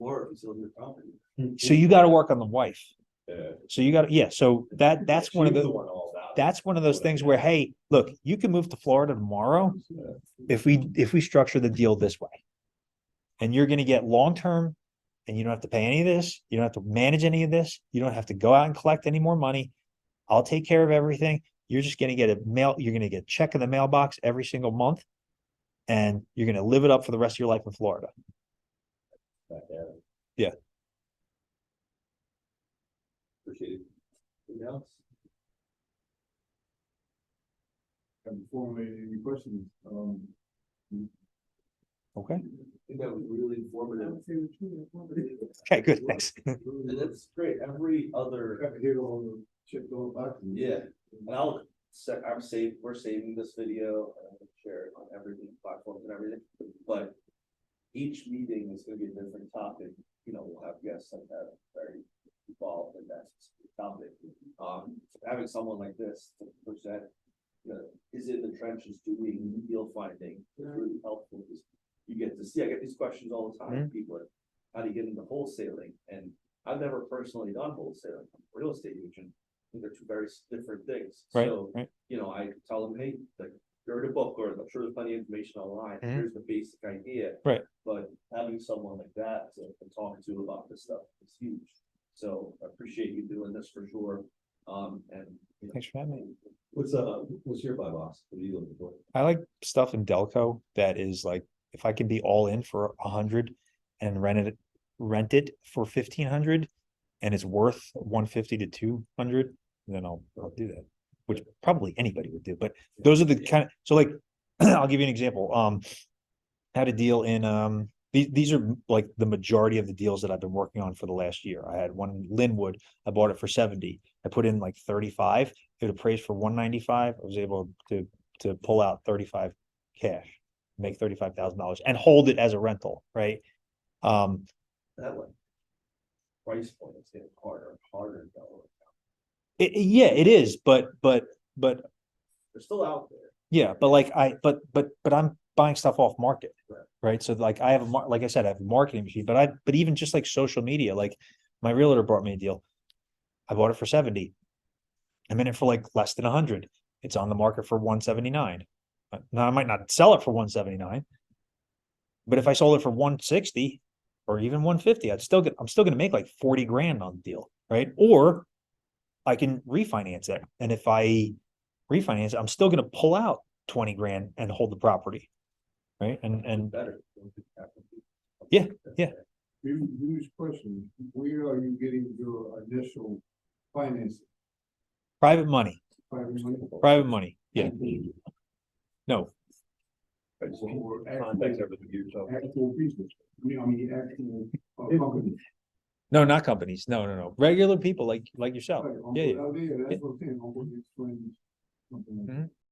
Or if it's on your property. So you gotta work on the wife. Yeah. So you gotta, yeah, so that's one of She was the, one all about it. that's one of those things where, hey, look, you can move to Florida tomorrow if we structure the deal this way. And you're gonna get long-term, and you don't have to pay any of this, you don't have to manage any of this, you don't have to go out and collect any more money. I'll take care of everything. You're just gonna get you're gonna get a check in the mailbox every single month. And you're gonna live it up for the rest of your life in Florida. Back at it. Yeah. Appreciate it. Anything else? And before we any questions, Okay, I think that was really informative. okay, good, thanks. And that's great. Every other, got to hit all the check all boxes. yeah, and we're saving this video and I'm gonna share it on every platform and everything, but each meeting is gonna be a different topic. We'll have guests that have very involved in that specific topic. Having someone like this to present, is in the trenches doing deal finding, is really helpful because you get to see, I get these questions all the time, people are, how do you get into wholesaling? And I've never personally done wholesaling, I'm a real estate agent, I think they're two very different things. Right, So, right. I tell them, hey, like, read a book, or I'm sure there's plenty of information online, Mhm. here's the basic idea. Right. But having someone like that to talk to about this stuff is huge. So I appreciate you doing this for sure. Thanks for having me. What's your buy box? What are you looking for? I like stuff in Delco that is like, if I can be all in for 100 and rent it for 1,500 and it's worth 150 to 200, then I'll do that. Which probably anybody would do, but those are the kind of, so like, I'll give you an example. Had a deal in, these are like the majority of the deals that I've been working on for the last year. I had one in Linwood, I bought it for 70. I put in like 35, it appraised for 195. I was able to pull out 35 cash, make $35,000 and hold it as a rental, right? that one. Price point is getting harder and harder in Delaware. Yeah, it is, but They're still out there. yeah, but like but I'm buying stuff off market, right? So like I have like I said, I have a marketing machine, but even just like social media, like my realtor brought me a deal. I bought it for 70. I'm in it for like less than 100. It's on the market for 179. Now I might not sell it for 179, but if I sold it for 160 or even 150, I'm still gonna make like 40 grand on the deal, right? Or I can refinance it. And if I refinance it, I'm still gonna pull out 20 grand and hold the property. Right? And Better. Yeah. Huge question, where are you getting your initial financing? private money, Private money? yeah. No, Or Context everything you actual business, actual company. no, not companies. No. Regular people like yourself. Right, Yeah, yeah. that's what I'm saying, on what you explained, something like that.